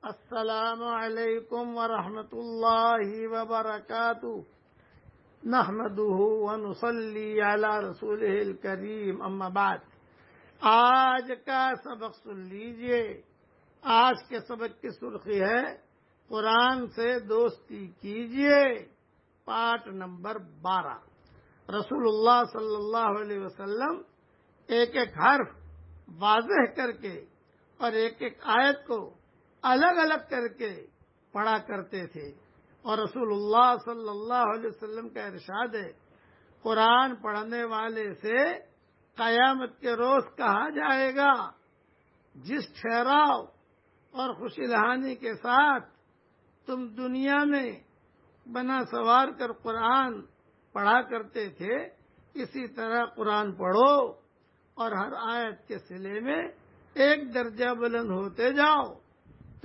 السلام علیکم ورحمۃ اللہ وبرکاتہ نحمده ونصلی علی رسولہ الکریم اما بعد۔ آج کا سبق سن لیجئے۔ آج کے سبق کی سرخی ہے قرآن سے دوستی کیجئے، پارٹ نمبر 12۔ رسول اللہ صلی اللہ علیہ وسلم ایک ایک حرف واضح کر کے اور ایک ایک آیت کو الگ الگ کر کے پڑھا کرتے تھے، اور رسول اللہ صلی اللہ علیہ وسلم کا ارشاد ہے، قرآن پڑھنے والے سے قیامت کے روز کہا جائے گا، جس ٹھہراؤ اور خوشی لہانی کے ساتھ تم دنیا میں بنا سوار کر قرآن پڑھا کرتے تھے، اسی طرح قرآن پڑھو اور ہر آیت کے صلے میں ایک درجہ بلند ہوتے جاؤ۔